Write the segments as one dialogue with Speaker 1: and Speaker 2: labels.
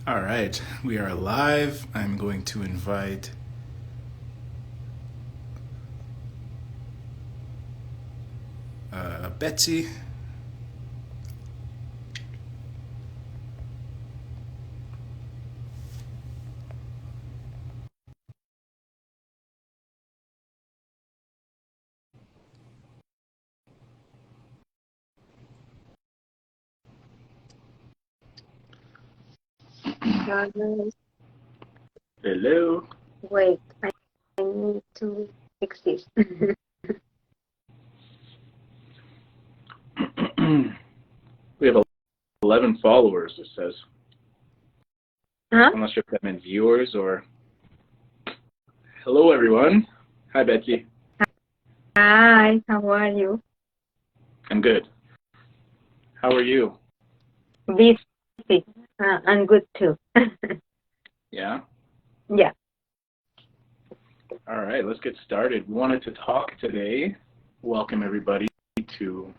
Speaker 1: All right, we are live. I'm going to invite Betsy.
Speaker 2: Jonas,
Speaker 1: Hello.
Speaker 2: wait, I need to fix this.
Speaker 1: We have 11 followers, it says.
Speaker 2: Huh?
Speaker 1: I'm not sure if that meant viewers or... Hello, everyone. Hi, Betsy.
Speaker 2: Hi, how are you?
Speaker 1: I'm good. How are you?
Speaker 2: Busy. I'm good too.
Speaker 1: Yeah?
Speaker 2: Yeah.
Speaker 1: All right, let's get started. We wanted to talk today. Welcome, everybody, to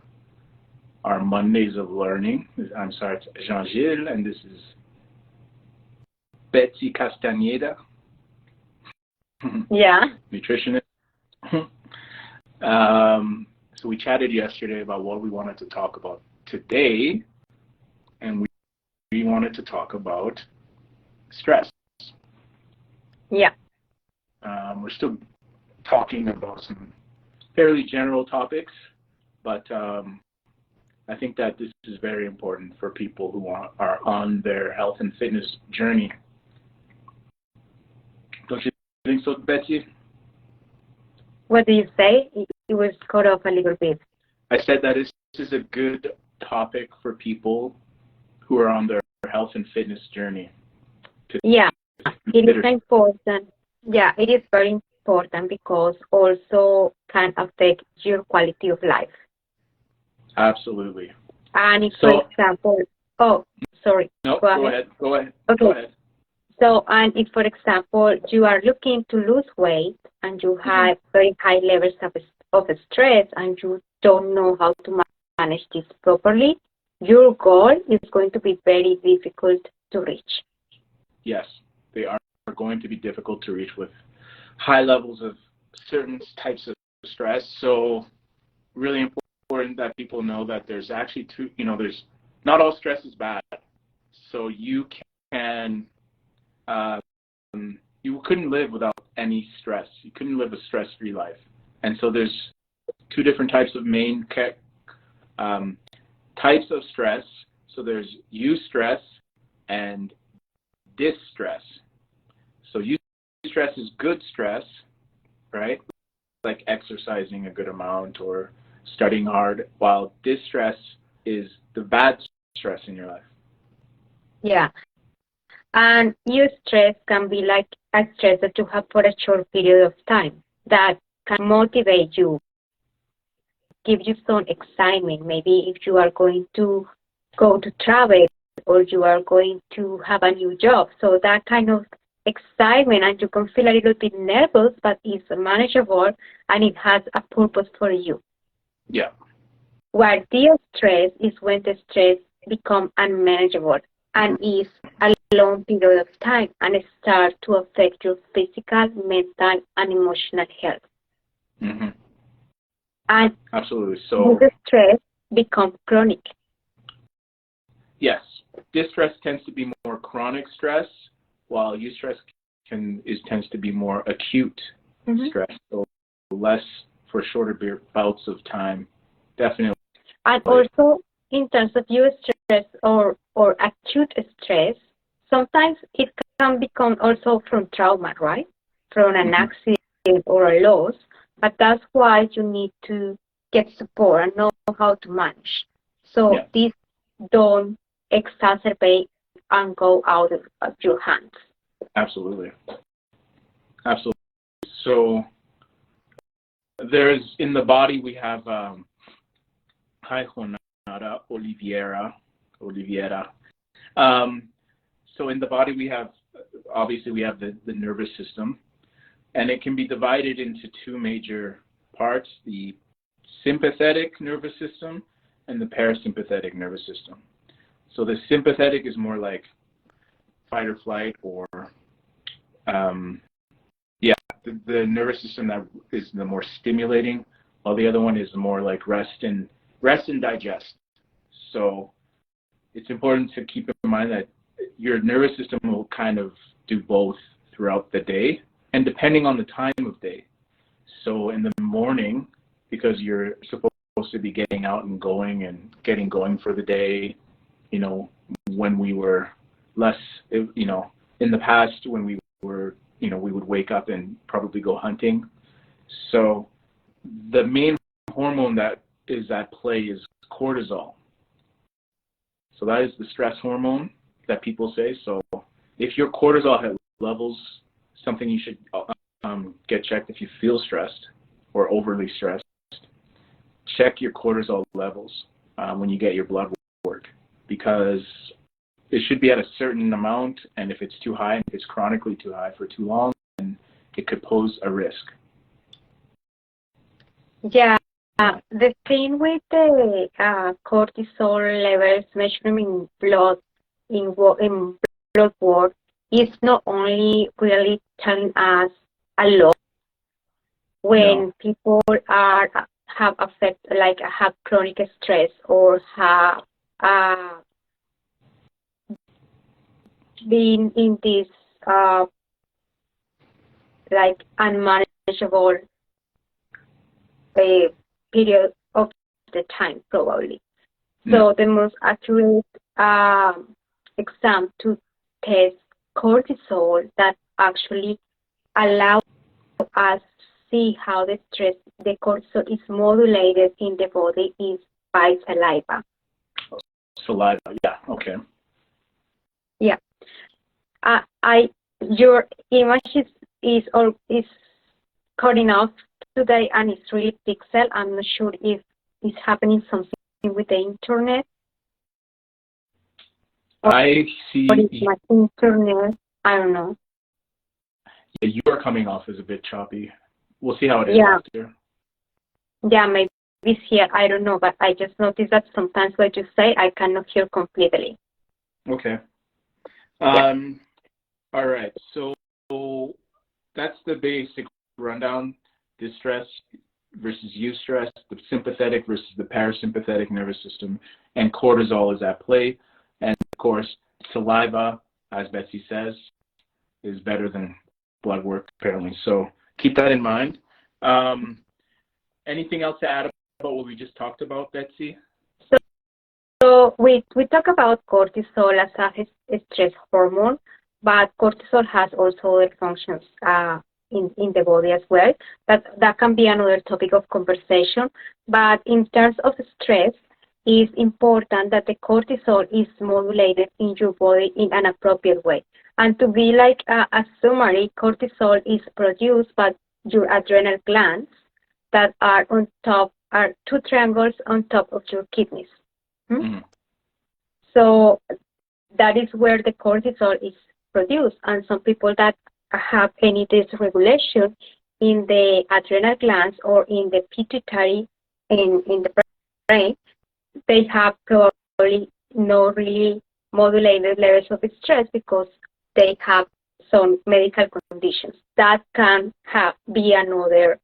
Speaker 1: our Mondays of Learning. I'm Sartre Jean-Gilles, and this is Betsy Castañeda.
Speaker 2: Yeah.
Speaker 1: Nutritionist. So we chatted yesterday about what we wanted to talk about today, and we wanted to talk about stress.
Speaker 2: Yeah.
Speaker 1: We're still talking about some fairly general topics, but I think that this is very important for people who are on their health and fitness journey. Don't you think so, Betsy?
Speaker 2: What do you say? It was cut off a little bit.
Speaker 1: I said that this is a good topic for people who are on their health and fitness journey.
Speaker 2: Yeah, it is important. Yeah, it is very important because also can affect your quality of life.
Speaker 1: Absolutely.
Speaker 2: And if, for example, sorry.
Speaker 1: No,
Speaker 2: Go ahead.
Speaker 1: Go ahead.
Speaker 2: Okay.
Speaker 1: Go ahead.
Speaker 2: So, and if, for example, you are looking to lose weight and you have very high levels of stress and you don't know how to manage this properly, your goal is going to be very difficult to reach.
Speaker 1: Yes, they are going to be difficult to reach with high levels of certain types of stress. So, really important that people know that there's actually there's not all stress is bad. So you can you couldn't live without any stress. You couldn't live a stress-free life. And so there's two different types of main types of stress. So there's eustress and distress. So eustress is good stress, right? Like exercising a good amount or studying hard, while distress is the bad stress in your life.
Speaker 2: Yeah. And eustress can be like a stress that you have for a short period of time that can motivate you, give you some excitement. Maybe if you are going to go to travel or you are going to have a new job. So that kind of excitement, and you can feel a little bit nervous, but it's manageable and it has a purpose for you.
Speaker 1: Yeah.
Speaker 2: While de-stress is when the stress becomes unmanageable and is a long period of time and it starts to affect your physical, mental, and emotional health.
Speaker 1: Mm-hmm.
Speaker 2: And
Speaker 1: absolutely. So
Speaker 2: the stress becomes chronic.
Speaker 1: Yes, distress tends to be more chronic stress, while eustress tends to be more acute stress, so less for shorter bouts of time. Definitely.
Speaker 2: And also, in terms of eustress or acute stress, sometimes it can become also from trauma, right? From an accident or a loss. But that's why you need to get support and know how to manage. So these don't exacerbate and go out of your hands.
Speaker 1: Absolutely. Absolutely. So there's, in the body, we have, hi, Juanada, Oliviera. So in the body, we have, obviously, we have the nervous system, and it can be divided into two major parts, the sympathetic nervous system and the parasympathetic nervous system. So the sympathetic is more like fight or flight, or the nervous system that is the more stimulating, while the other one is more like rest and digest. So it's important to keep in mind that your nervous system will kind of do both throughout the day, and depending on the time of day. So in the morning, because you're supposed to be getting out and getting going for the day, when we were less, in the past when we were, we would wake up and probably go hunting. So the main hormone that is at play is cortisol. So that is the stress hormone that people say. So if your cortisol levels, something you should get checked if you feel stressed or overly stressed. Check your cortisol levels when you get your blood work, because it should be at a certain amount, and if it's too high, and if it's chronically too high for too long, then it could pose a risk.
Speaker 2: Yeah, the thing with the cortisol levels measured in blood work is not only really telling us a lot when people have have chronic stress or have been in this unmanageable period of the time, probably. So the most accurate exam to test cortisol that actually allows us to see how the cortisol is modulated in the body is by saliva.
Speaker 1: Saliva, yeah, okay.
Speaker 2: Yeah. Your image is cutting off today, and it's really pixel. I'm not sure if it's happening something with the internet.
Speaker 1: I see.
Speaker 2: Or it's my internet. I don't know.
Speaker 1: Yeah, you are coming off as a bit choppy. We'll see how it is after.
Speaker 2: Yeah, maybe it's here. I don't know, but I just noticed that sometimes what you say, I cannot hear completely.
Speaker 1: Okay. All right. So that's the basic rundown. Distress versus eustress, the sympathetic versus the parasympathetic nervous system, and cortisol is at play. And of course, saliva, as Betsy says, is better than blood work, apparently. So keep that in mind. Anything else to add about what we just talked about, Betsy?
Speaker 2: So we talk about cortisol as a stress hormone, but cortisol has also other functions in the body as well. That can be another topic of conversation. But in terms of stress, it's important that the cortisol is modulated in your body in an appropriate way. And to be like a summary, cortisol is produced by your adrenal glands that are on top, are two triangles on top of your kidneys. Mm-hmm. So that is where the cortisol is produced. And some people that have any dysregulation in the adrenal glands or in the pituitary in the brain, they have probably no really modulated levels of stress because they have some medical conditions. That can be another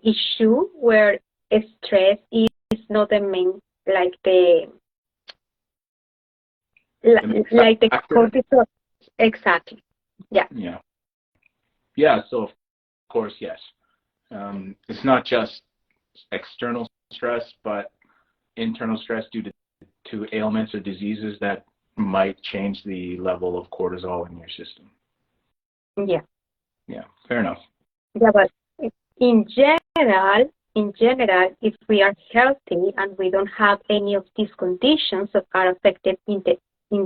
Speaker 2: issue where stress is not the main, like the cortisol. Exactly. Yeah.
Speaker 1: Yeah. So of course, yes. It's not just external stress, but internal stress due to ailments or diseases that might change the level of cortisol in your system.
Speaker 2: Yeah.
Speaker 1: Yeah. Fair enough.
Speaker 2: Yeah, but in general, if we are healthy and we don't have any of these conditions that are affected in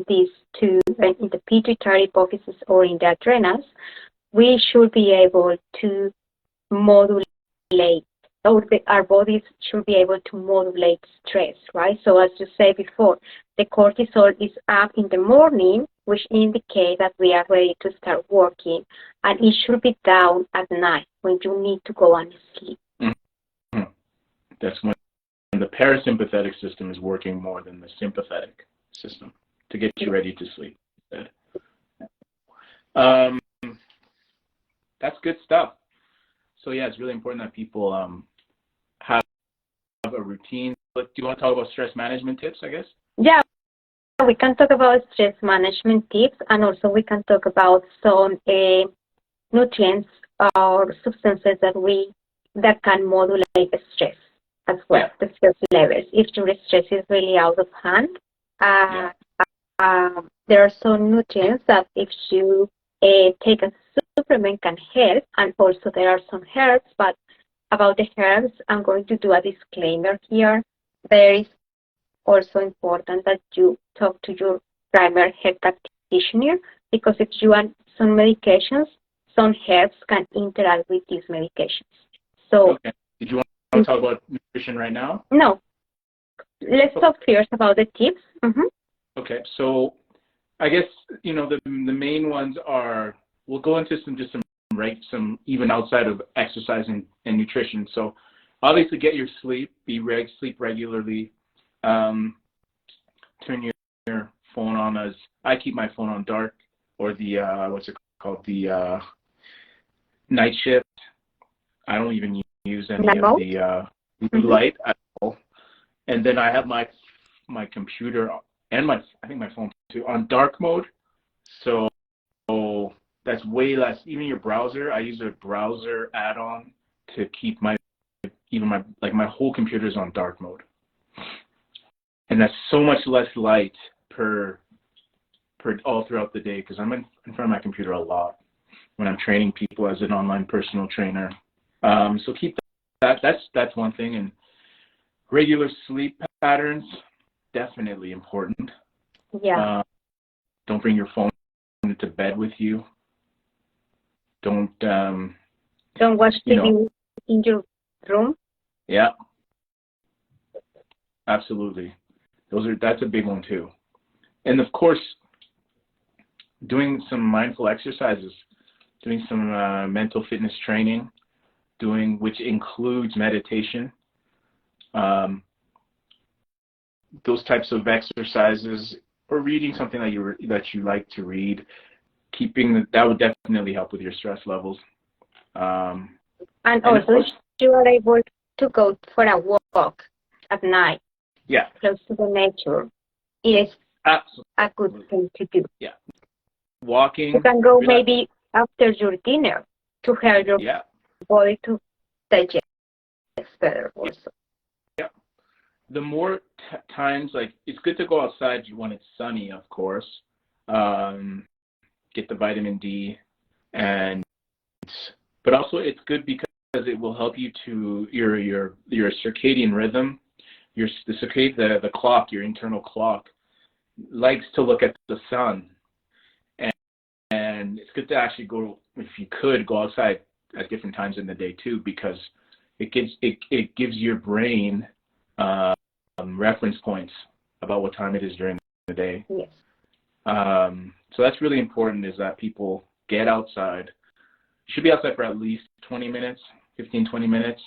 Speaker 2: these two, in the pituitary hypophysis or in the adrenals, we should be able to modulate, or our bodies should be able to modulate stress, right? So as you said before, the cortisol is up in the morning, which indicates that we are ready to start working, and it should be down at night when you need to go and sleep.
Speaker 1: That's when the parasympathetic system is working more than the sympathetic system to get you ready to sleep. That's good stuff. So yeah, it's really important that people have a routine. But do you want to talk about stress management tips, I guess?
Speaker 2: Yeah, we can talk about stress management tips, and also we can talk about some nutrients or substances that can modulate stress as well, the stress levels. If your stress is really out of hand, there are some nutrients that if you take a supplement can help, and also there are some herbs, but about the herbs, I'm going to do a disclaimer here. There is also important that you talk to your primary health practitioner, because if you want some medications, some herbs can interact with these medications. So,
Speaker 1: okay. Did you want to talk about nutrition right now?
Speaker 2: No. Let's talk first about the tips.
Speaker 1: Okay, so I guess, the main ones are, we'll go into some even outside of exercise and nutrition. So obviously get your sleep, sleep regularly, turn your phone on as, I keep my phone on dark, or the, the night shift. I don't even use any of the blue light at all. And then I have my computer and I think my phone too on dark mode. So that's way less. Even your browser, I use a browser add-on to keep my whole computer is on dark mode. And that's so much less light per all throughout the day, because I'm in front of my computer a lot when I'm training people as an online personal trainer. So keep that. That's one thing. And regular sleep patterns, definitely important.
Speaker 2: Yeah.
Speaker 1: Don't bring your phone into bed with you. Don't
Speaker 2: watch TV in your room.
Speaker 1: Yeah. Absolutely. That's a big one too. And of course, doing some mindful exercises, doing some mental fitness training, which includes meditation. Those types of exercises, or reading something that you like to read, that would definitely help with your stress levels.
Speaker 2: And also, you are able to go for a walk at night.
Speaker 1: Yeah.
Speaker 2: Close to the nature. It is
Speaker 1: absolutely
Speaker 2: a good thing to do.
Speaker 1: Yeah. Walking.
Speaker 2: You can go maybe after your dinner to help your body to digest better also.
Speaker 1: Yeah. The more times, it's good to go outside when it's sunny, of course. Get the vitamin D, but also it's good because it will help you to your circadian rhythm. The clock, your internal clock, likes to look at the sun, and it's good to actually go, if you could, go outside at different times in the day too, because it gives your brain reference points about what time it is during the day.
Speaker 2: Yes.
Speaker 1: So that's really important, is that people get outside. You should be outside for at least 20 minutes, 15, 20 minutes.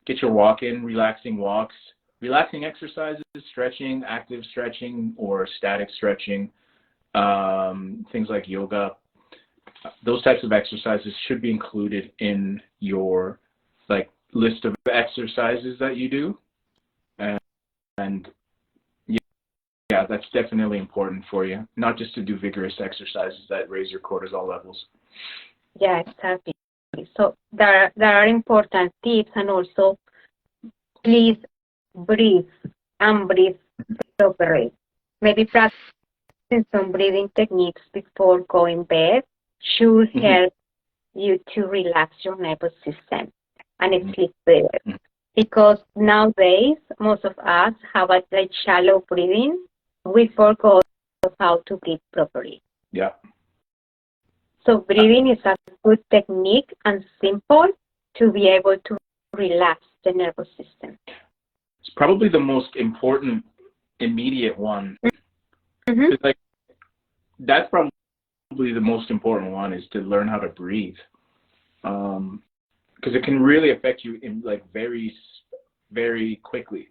Speaker 1: Get your walk in, relaxing walks, relaxing exercises, stretching, active stretching, or static stretching, things like yoga. Those types of exercises should be included in your list of exercises that you do. And yeah, that's definitely important for you, not just to do vigorous exercises that raise your cortisol levels.
Speaker 2: Yeah, exactly. So there are important tips, and also please breathe properly. Maybe practicing some breathing techniques before going to bed should help you to relax your nervous system and sleep better. Because nowadays, most of us have a shallow breathing. We forgot how to breathe properly.
Speaker 1: Yeah.
Speaker 2: So breathing is a good technique and simple to be able to relax the nervous system.
Speaker 1: It's probably the most important immediate one. That's probably the most important one, is to learn how to breathe. Because it can really affect you in very, very quickly.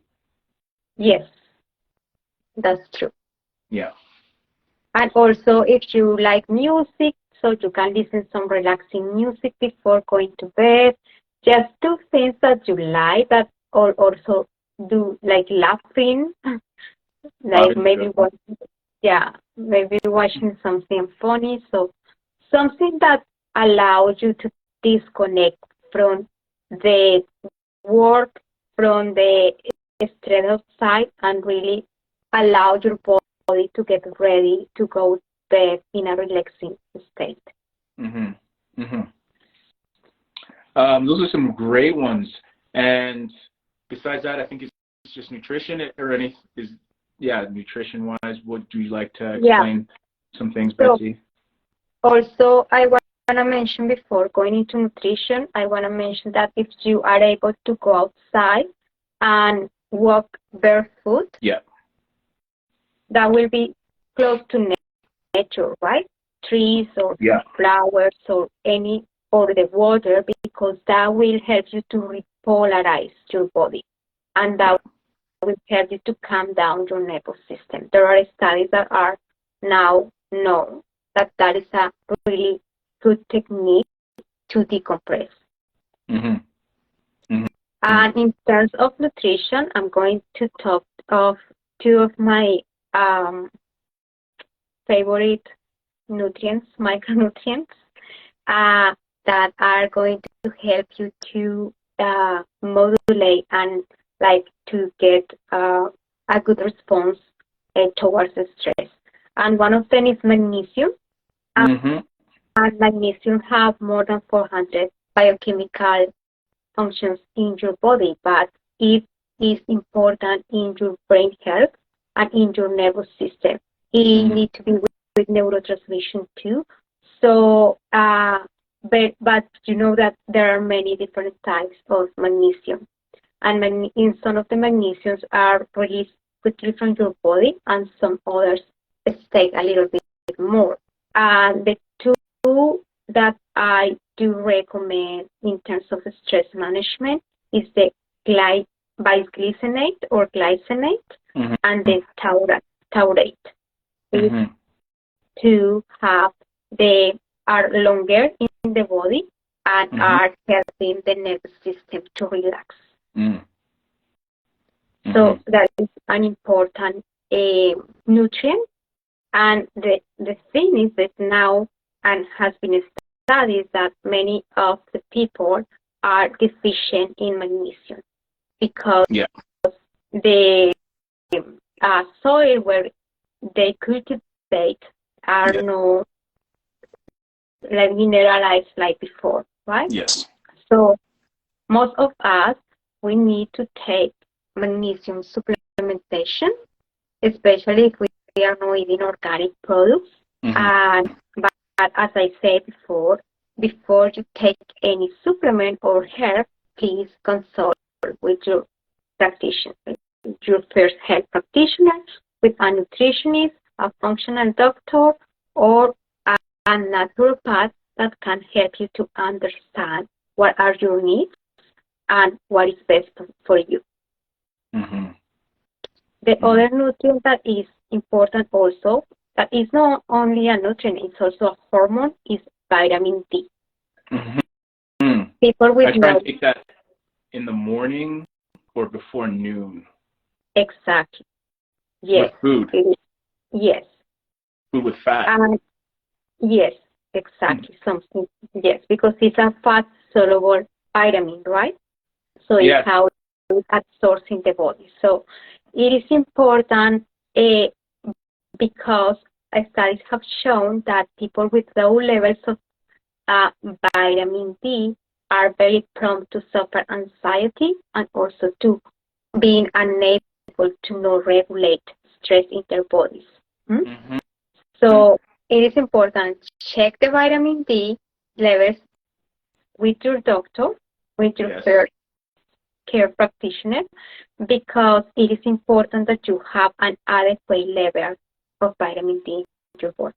Speaker 2: Yes. That's true.
Speaker 1: Yeah.
Speaker 2: And also, if you like music, so you can listen some relaxing music before going to bed. Just do things that you like, that or also do like laughing, like maybe maybe watching something funny. So something that allows you to disconnect from the work, from the stress outside, and really allow your body to get ready to go to bed in a relaxing state.
Speaker 1: Mm-hmm. Mm-hmm. Those are some great ones. And besides that, I think it's just nutrition or nutrition-wise. Would you like to explain some things, Betsy?
Speaker 2: Also, I want to mention before going into nutrition, I want to mention that if you are able to go outside and walk barefoot, that will be close to nature, right? Trees or flowers or the water, because that will help you to repolarize your body, and that will help you to calm down your nervous system. There are studies that are now known that is a really good technique to decompress.
Speaker 1: Mm-hmm. Mm-hmm.
Speaker 2: And in terms of nutrition, I'm going to talk of two of my favorite nutrients, micronutrients, that are going to help you to modulate and like to get a good response towards the stress. And one of them is magnesium.
Speaker 1: Mm-hmm.
Speaker 2: And magnesium have more than 400 biochemical functions in your body, but it is important in your brain health and in your nervous system. It needs to be with neurotransmission too. So, but you know that there are many different types of magnesium, and in some of the magnesiums are released quickly from your body, and some others take a little bit more. And the two that I do recommend in terms of stress management is the bisglycinate or glycinate and the taurate. These two are longer in the body and are helping the nervous system to relax. So that is an important nutrient. And the thing is that now, and has been studied, that many of the people are deficient in magnesium because the soil where they cultivate are not like mineralized like before, right?
Speaker 1: Yes.
Speaker 2: So most of us, we need to take magnesium supplementation, especially if we are not eating organic products. But as I said before you take any supplement or herb, please consult with your practitioner, your first health practitioner, with a nutritionist, a functional doctor, or a naturopath that can help you to understand what are your needs and what is best for you. The other nutrient that is important also, that is not only a nutrient, it's also a hormone, is vitamin D. People with
Speaker 1: I try to take that in the morning or before noon.
Speaker 2: Exactly. Yes.
Speaker 1: With food.
Speaker 2: Yes.
Speaker 1: Food with fat.
Speaker 2: Yes, exactly. Something. Yes, because it's a fat-soluble vitamin, right? So it's how it absorbs in the body. So it is important because studies have shown that people with low levels of vitamin D are very prone to suffer anxiety and also to being unable to not regulate stress in their bodies. So it is important to check the vitamin D levels with your doctor, with your first care practitioner, because it is important that you have an adequate level of vitamin D in your body.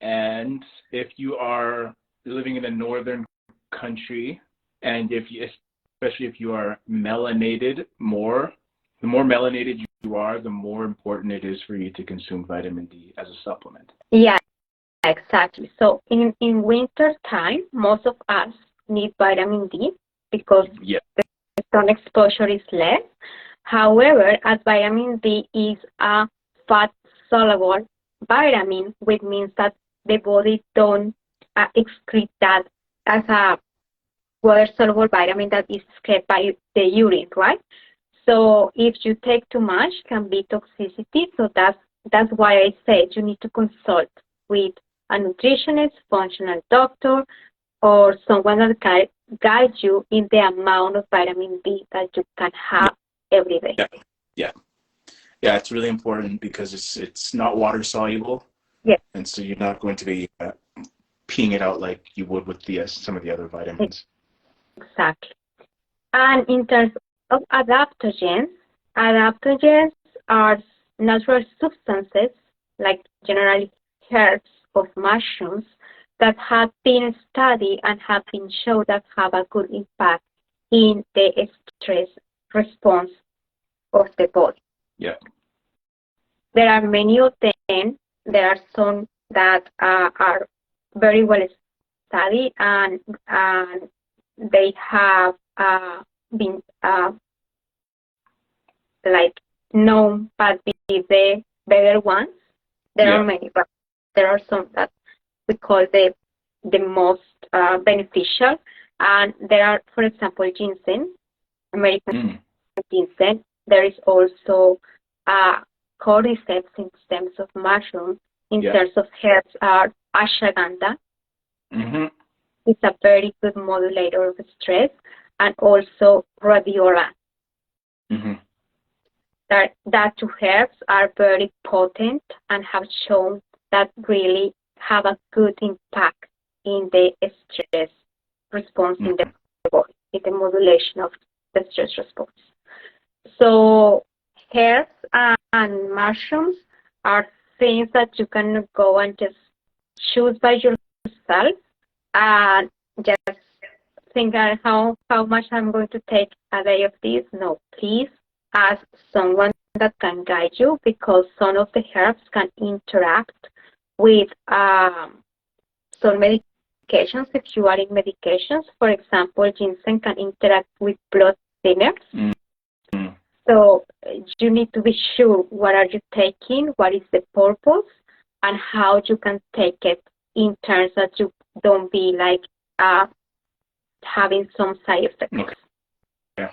Speaker 1: And if you are living in a northern country, and especially if you are melanated more, the more melanated you are, the more important it is for you to consume vitamin D as a supplement.
Speaker 2: Yeah, exactly. So in winter time, most of us need vitamin D because
Speaker 1: Yeah.
Speaker 2: the sun exposure is less. However, as vitamin D is a fat-soluble vitamin, which means that the body don't excrete that as a water-soluble vitamin that is excreted by the urine, right? So if you take too much, can be toxicity. So that's why I said you need to consult with a nutritionist, functional doctor, or someone that can guide you in the amount of vitamin D that you can have every day.
Speaker 1: Yeah, it's really important because it's not water soluble.
Speaker 2: Yes.
Speaker 1: And so you're not going to be peeing it out like you would with some of the other vitamins.
Speaker 2: Exactly. And in terms of adaptogens are natural substances, like generally herbs of mushrooms, that have been studied and have been shown that have a good impact in the stress response of the body.
Speaker 1: Yeah.
Speaker 2: There are many of them. There are some that are very well studied and they have been like known as the better ones. There are many, but there are some that we call the most beneficial. And there are, for example, ginseng, American ginseng. There is also cordyceps in terms of mushroom. In terms of herbs, are ashwagandha. It's a very good modulator of stress, and also rhodiola. That two herbs are very potent and have shown that really have a good impact in the stress response in the body, in the modulation of the stress response. So herbs and mushrooms are things that you can go and just choose by yourself and just think how much I'm going to take a day of this. No, please ask someone that can guide you, because some of the herbs can interact with some medications. If you are in medications, for example, ginseng can interact with blood thinners. So you need to be sure what are you taking, what is the purpose, and how you can take it in terms that you don't be like having some side effects.
Speaker 1: Okay. Yeah,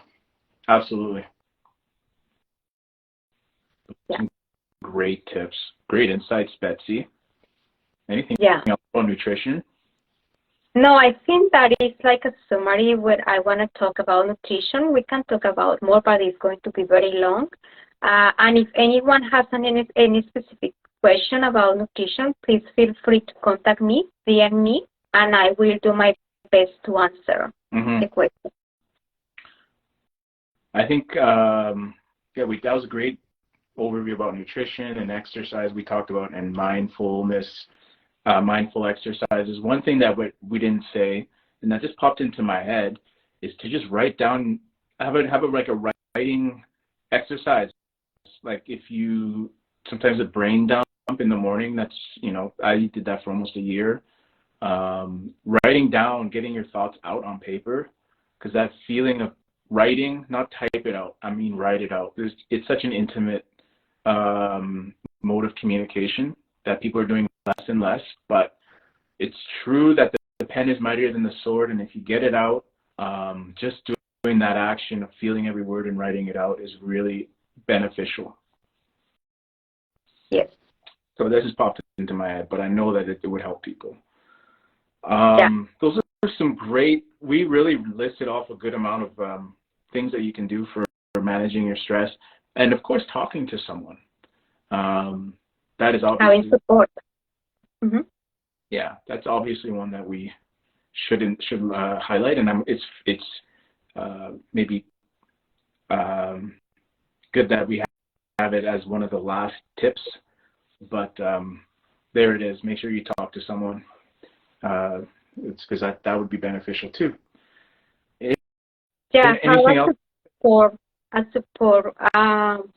Speaker 1: absolutely.
Speaker 2: Yeah.
Speaker 1: Great tips, great insights, Betsy. Anything else on nutrition?
Speaker 2: No, I think that is like a summary where I want to talk about nutrition. We can talk about more, but it's going to be very long. And if anyone has any specific question about nutrition, please feel free to contact me, DM me, and I will do my best to answer the question.
Speaker 1: I think, that was a great overview about nutrition and exercise we talked about, and mindfulness, mindful exercises. One thing that we didn't say, and that just popped into my head, is to just write down, have it like a writing exercise. Like if you, sometimes a brain dump in the morning, that's, I did that for almost a year. Writing down, getting your thoughts out on paper, because that feeling of writing, not type it out, I mean write it out. It's such an intimate mode of communication that people are doing less and less, but it's true that the pen is mightier than the sword, and if you get it out, just doing that action of feeling every word and writing it out is really beneficial.
Speaker 2: Yes.
Speaker 1: So this has popped into my head, but I know that it would help people. Those are some great, we really listed off a good amount of things that you can do for managing your stress, and of course talking to someone. That is obviously
Speaker 2: having support.
Speaker 1: Yeah, that's obviously one that we should highlight, and it's maybe good that we have it as one of the last tips, but there it is. Make sure you talk to someone. It's because that would be beneficial too.
Speaker 2: Yeah,
Speaker 1: anything else?
Speaker 2: A support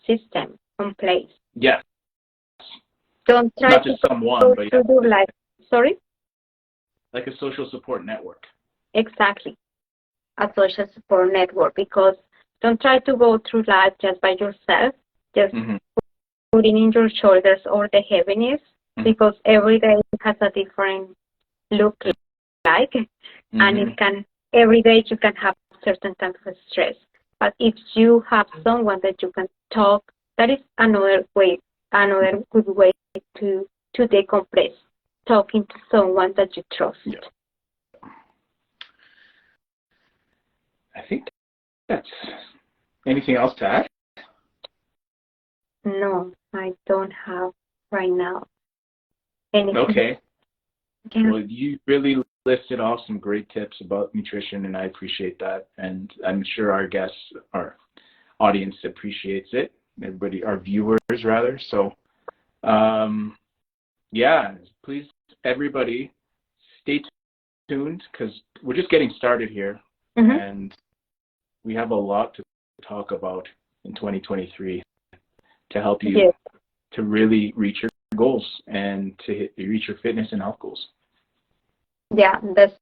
Speaker 2: system. on place.
Speaker 1: Yes.
Speaker 2: Don't try
Speaker 1: Not
Speaker 2: to
Speaker 1: just someone,
Speaker 2: go
Speaker 1: but
Speaker 2: to do like, sorry?
Speaker 1: like a social support network.
Speaker 2: Exactly. A social support network, because don't try to go through life just by yourself, just putting in your shoulders all the heaviness, because every day has a different look like, and it can, every day you can have certain kinds of stress. But if you have someone that you can talk, that is another way, another good way to decompress, talking to someone that you trust.
Speaker 1: Yeah. I think that's, anything else to add?
Speaker 2: No, I don't have right now anything.
Speaker 1: Okay.
Speaker 2: Yeah.
Speaker 1: Well, you really listed off some great tips about nutrition, and I appreciate that. And I'm sure our guests, our audience appreciates it. Everybody, our viewers rather. So, yeah, please, everybody, stay tuned, because we're just getting started here, and we have a lot to talk about in 2023 to help you to really reach your goals and to reach your fitness and health goals.
Speaker 2: Yeah, that's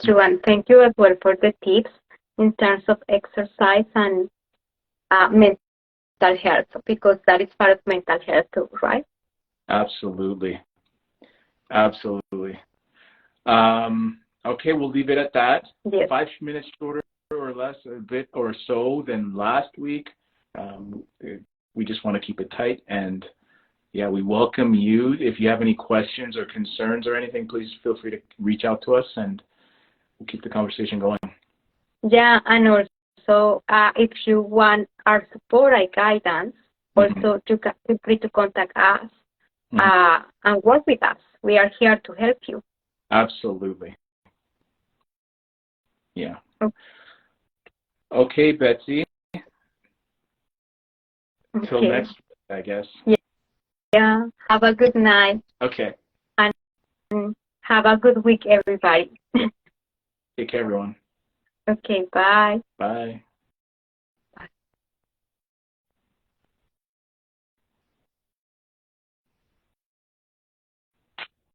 Speaker 2: true. And thank you as well for the tips in terms of exercise and mental health, because that is part of mental health too, right?
Speaker 1: Absolutely. Absolutely. Okay, we'll leave it at that.
Speaker 2: Yes.
Speaker 1: 5 minutes shorter or less, a bit or so than last week. We just want to keep it tight. And yeah, we welcome you. If you have any questions or concerns or anything, please feel free to reach out to us, and we'll keep the conversation going.
Speaker 2: Yeah, and also if you want our support and guidance, also feel free to contact us and work with us. We are here to help you.
Speaker 1: Absolutely. Yeah. Okay, Betsy. Till next week, I guess.
Speaker 2: Yeah. Have a good night.
Speaker 1: Okay.
Speaker 2: And have a good week, everybody.
Speaker 1: Take care, everyone.
Speaker 2: Okay, bye.
Speaker 1: Bye.